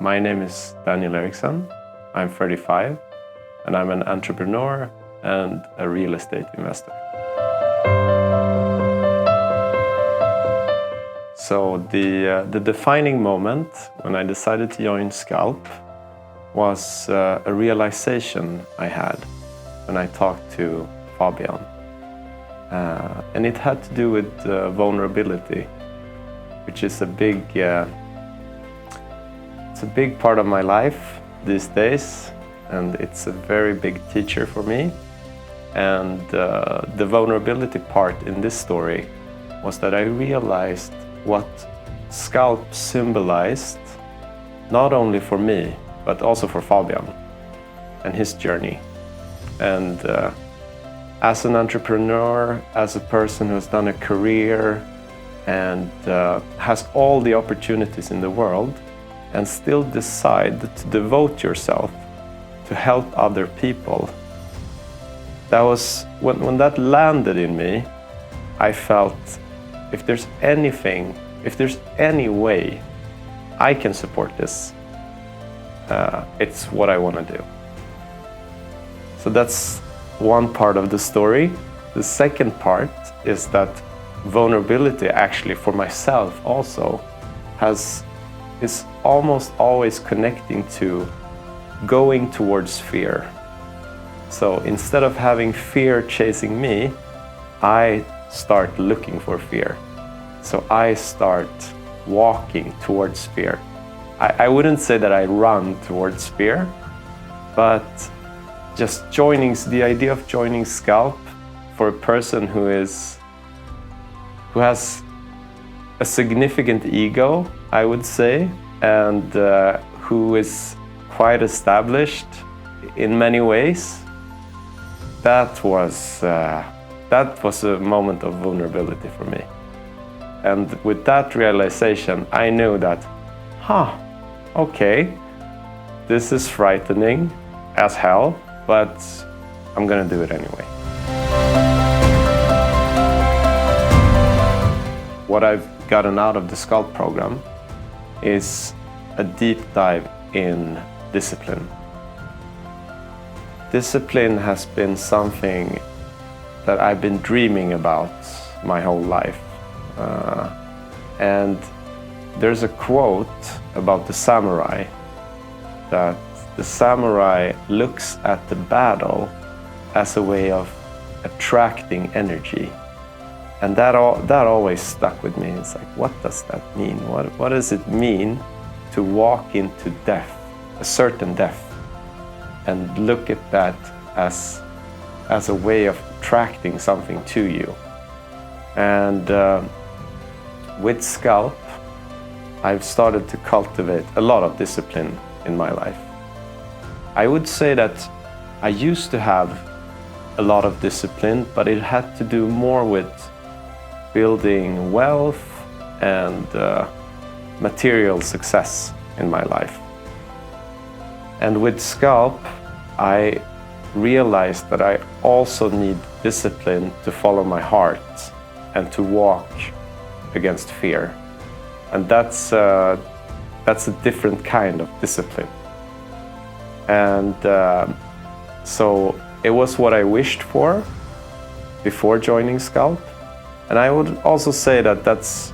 My name is Daniel Eriksson. I'm 35 and I'm an entrepreneur and a real estate investor. So the defining moment when I decided to join Sculp was a realization I had when I talked to Fabian. And it had to do with vulnerability, which is a big part of my life these days, and it's a very big teacher for me. And the vulnerability part in this story was that I realized what Sculp symbolized, not only for me, but also for Fabian and his journey. And as an entrepreneur, as a person who has done a career and has all the opportunities in the world, and still decide to devote yourself to help other people. That was, when that landed in me, I felt if there's any way I can support this, it's what I want to do. So that's one part of the story. The second part is that vulnerability actually for myself also is almost always connecting to going towards fear. So instead of having fear chasing me, I start looking for fear. So I start walking towards fear. I wouldn't say that I run towards fear, but just the idea of joining Sculp for a person who has a significant ego, I would say, and who is quite established in many ways, that was a moment of vulnerability for me. And with that realization, I knew that, okay, this is frightening as hell, but I'm gonna do it anyway. What I've gotten out of the Sculp program is a deep dive in discipline. Discipline has been something that I've been dreaming about my whole life. And there's a quote about the samurai, that the samurai looks at the battle as a way of attracting energy. And that always stuck with me. It's like, what does that mean? What does it mean to walk into death, a certain death, and look at that as a way of attracting something to you? And with Sculp, I've started to cultivate a lot of discipline in my life. I would say that I used to have a lot of discipline, but it had to do more with building wealth and material success in my life. And with Sculp, I realized that I also need discipline to follow my heart and to walk against fear. And that's a different kind of discipline. And so it was what I wished for before joining Sculp. And I would also say that that's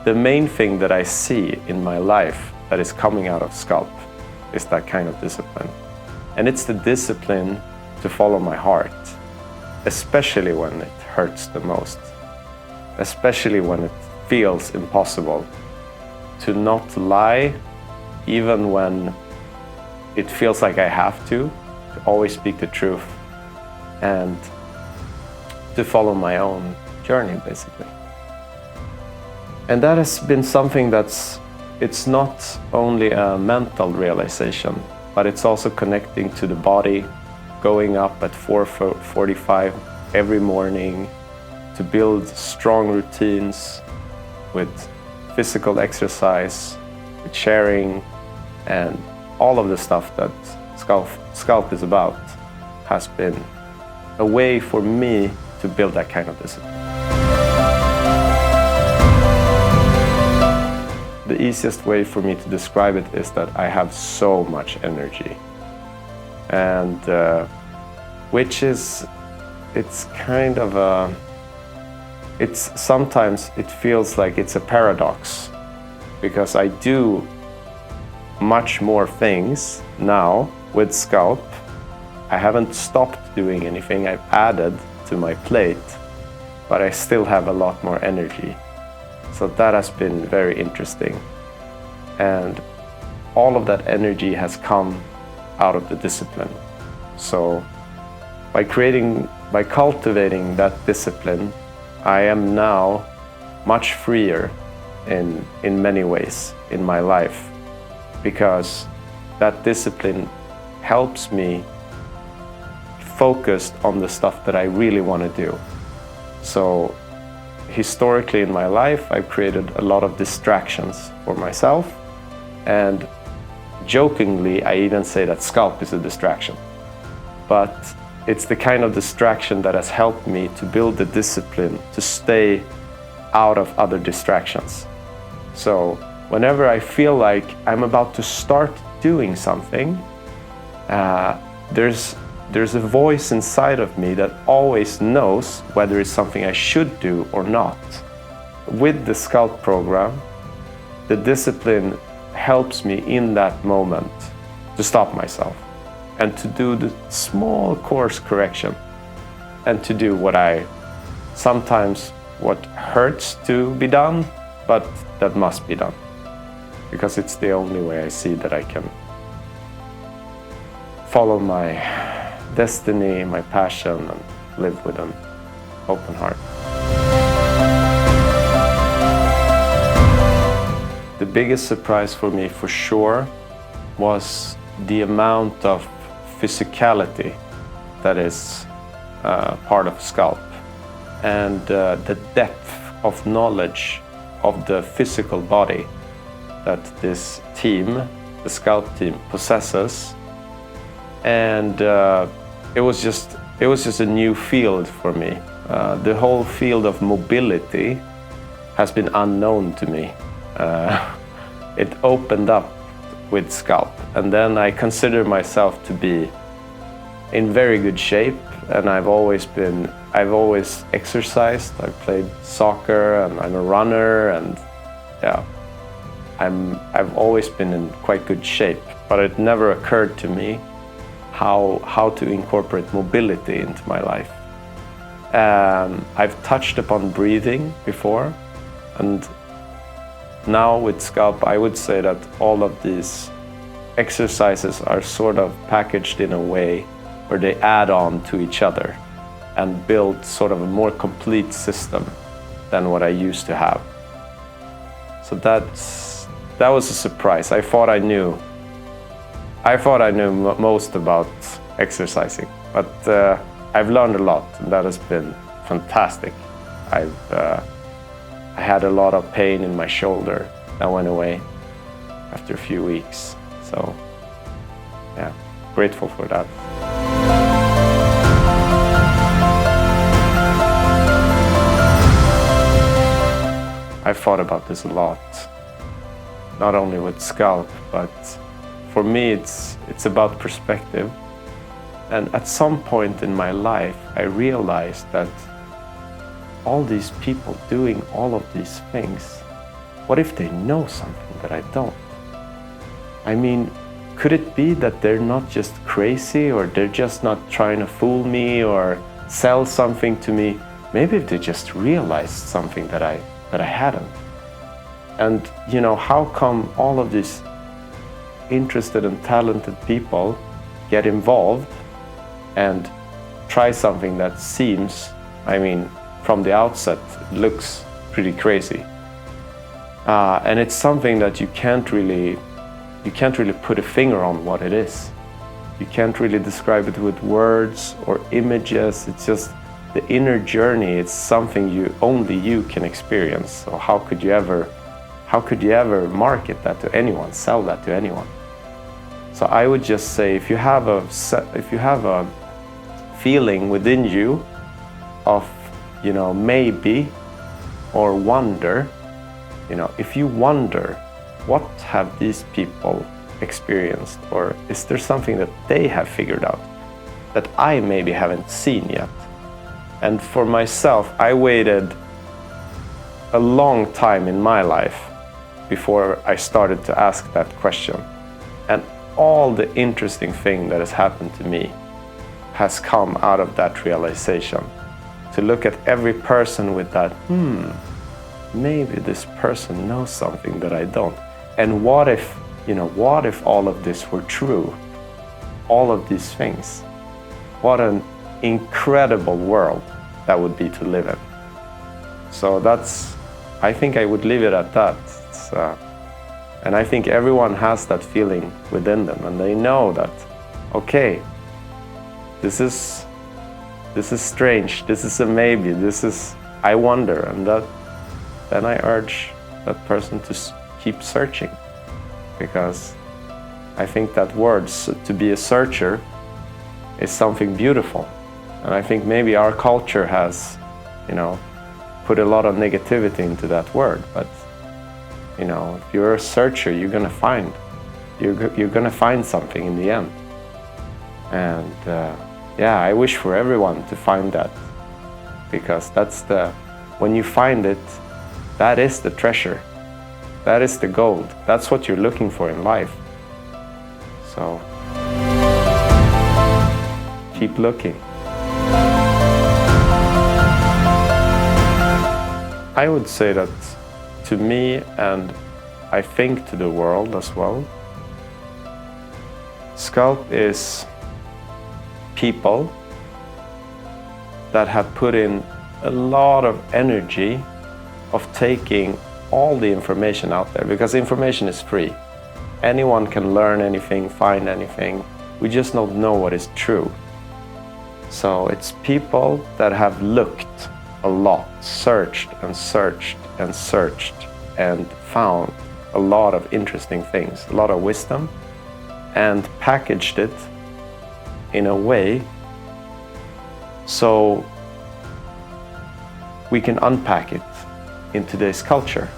the main thing that I see in my life that is coming out of Sculp, is that kind of discipline. And it's the discipline to follow my heart, especially when it hurts the most, especially when it feels impossible, to not lie even when it feels like I have to always speak the truth, and to follow my own journey, basically. And that has been something it's not only a mental realization, but it's also connecting to the body, going up at 4:45 every morning to build strong routines with physical exercise, with sharing, and all of the stuff that Sculp is about has been a way for me to build that kind of discipline. The the easiest way for me to describe it is that I have so much energy. And it's kind of sometimes it feels like it's a paradox, because I do much more things now with Sculp. I haven't stopped doing anything, I've added to my plate, but I still have a lot more energy. So that has been very interesting. And all of that energy has come out of the discipline. So by cultivating that discipline, I am now much freer in many ways in my life, because that discipline helps me focus on the stuff that I really want to do. So historically in my life, I've created a lot of distractions for myself, and jokingly, I even say that Sculp is a distraction. But it's the kind of distraction that has helped me to build the discipline to stay out of other distractions. So whenever I feel like I'm about to start doing something, there's a voice inside of me that always knows whether it's something I should do or not. With the Sculp program, the discipline helps me in that moment to stop myself and to do the small course correction, and to do what hurts to be done, but that must be done, because it's the only way I see that I can follow my destiny, my passion, and live with an open heart. The biggest surprise for me, for sure, was the amount of physicality that is part of Sculp, and the depth of knowledge of the physical body that this team, the Sculp team, possesses. And it was just a new field for me. The whole field of mobility has been unknown to me. It opened up with Sculp, and then I consider myself to be in very good shape, and I've always exercised. I've played soccer, and I'm a runner, and yeah, I've always been in quite good shape, but it never occurred to me how to incorporate mobility into my life. I've touched upon breathing before, and now with Sculp, I would say that all of these exercises are sort of packaged in a way where they add on to each other and build sort of a more complete system than what I used to have. So that was a surprise. I thought I knew most about exercising, but I've learned a lot, and that has been fantastic. I had a lot of pain in my shoulder that went away after a few weeks. So yeah, grateful for that. I've thought about this a lot, not only with Sculp, but for me it's about perspective. And at some point in my life, I realized that all these people doing all of these things, what if they know something that I don't? I mean, could it be that they're not just crazy, or they're just not trying to fool me or sell something to me? Maybe they just realized something that I hadn't. And you know, how come all of these interested and talented people get involved and try something that seems, I mean, from the outset, it looks pretty crazy. And it's something that you can't really put a finger on what it is. You can't really describe it with words or images. It's just the inner journey. It's something only you can experience. So how could you ever market that to anyone, sell that to anyone? So I would just say, if you have a feeling within you of, you know, maybe or wonder, you know, if you wonder what have these people experienced, or is there something that they have figured out that I maybe haven't seen yet? And for myself, I waited a long time in my life before I started to ask that question. And all the interesting thing that has happened to me has come out of that realization. To look at every person with that, maybe this person knows something that I don't. And what if, what if all of this were true? All of these things. What an incredible world that would be to live in. So I think I would leave it at that. And I think everyone has that feeling within them, and they know that, okay, this is strange, this is a maybe, I wonder, and then I urge that person to keep searching, because I think that to be a searcher is something beautiful. And I think maybe our culture has, put a lot of negativity into that word, but if you're a searcher, you're gonna find something in the end. And I wish for everyone to find that, because when you find it, that is the treasure, that is the gold, that's what you're looking for in life. So keep looking. I would say that to me, and I think to the world as well, Sculp is people that have put in a lot of energy of taking all the information out there, because information is free. Anyone can learn anything, find anything. We just don't know what is true. So it's people that have looked a lot, searched and searched and searched, and found a lot of interesting things, a lot of wisdom, and packaged it in a way so we can unpack it in today's culture.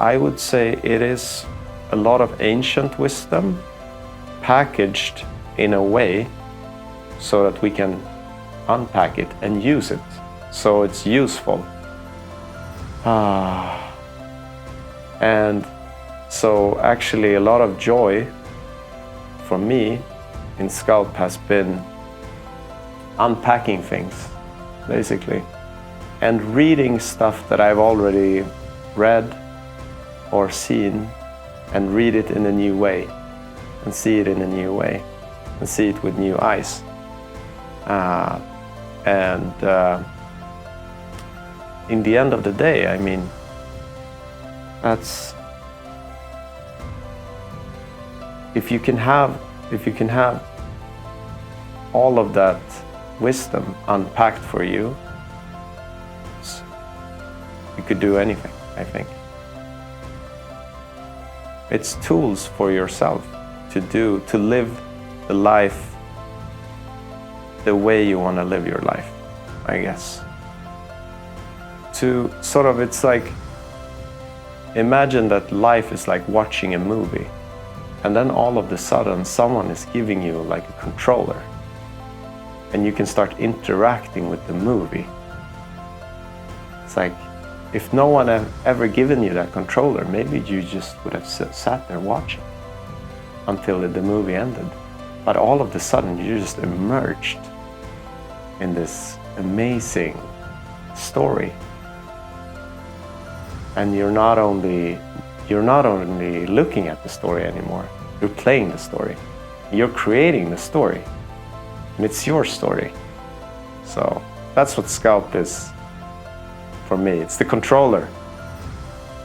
I would say it is a lot of ancient wisdom packaged in a way so that we can unpack it and use it so it's useful. And so actually a lot of joy for me in Sculp has been unpacking things, basically, and reading stuff that I've already read or seen, and read it in a new way, and see it in a new way, and see it with new eyes. In the end of the day, I mean, that's, if you can have all of that wisdom unpacked for you, you could do anything, I think. It's tools for yourself to live the life the way you want to live your life, I guess. To sort of, it's like, imagine that life is like watching a movie, and then all of a sudden someone is giving you like a controller, and you can start interacting with the movie. It's like, if no one had ever given you that controller, maybe you just would have sat there watching until the movie ended. But all of a sudden you're just immersed in this amazing story. And you're not only looking at the story anymore, you're playing the story. You're creating the story. And it's your story. So that's what Sculp is for me. It's the controller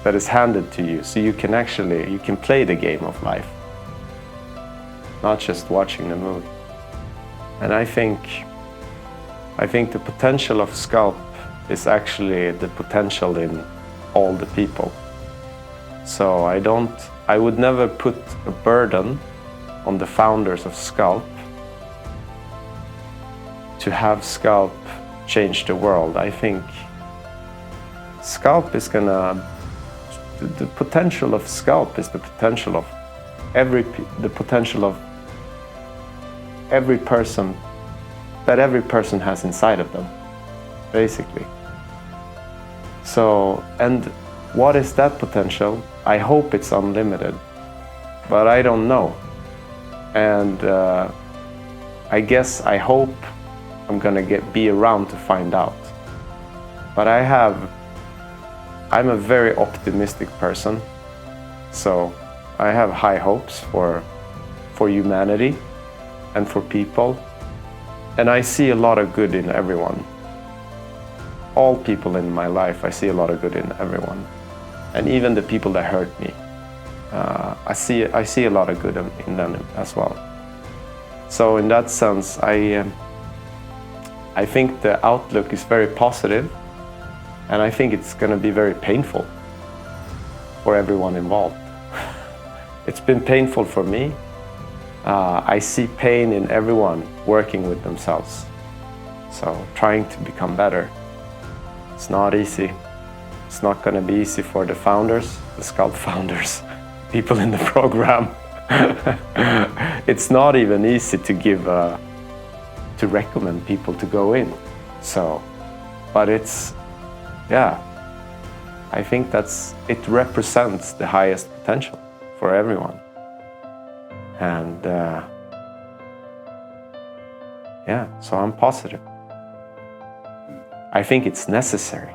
that is handed to you, so you can play the game of life, not just watching the movie. And I think the potential of Sculp is actually the potential in all the people. So I would never put a burden on the founders of Sculp to have Sculp change the world. I think Sculp is gonna the potential of Sculp is the potential of the potential of every person, that every person has inside of them, basically. So, and what is that potential? I hope it's unlimited, but I don't know. And I guess I hope I'm gonna be around to find out. But I'm a very optimistic person, so I have high hopes for humanity and for people. And I see a lot of good in everyone. All people in my life, I see a lot of good in everyone. And even the people that hurt me, I see a lot of good in them as well. So in that sense, I think the outlook is very positive, and I think it's going to be very painful for everyone involved. It's been painful for me. I see pain in everyone working with themselves. So trying to become better. It's not easy. It's not going to be easy for the founders, the Sculp founders, people in the program. It's not even easy to give, to recommend people to go in. So, but it's, yeah, I think it represents the highest potential for everyone. And yeah, so I'm positive. I think it's necessary.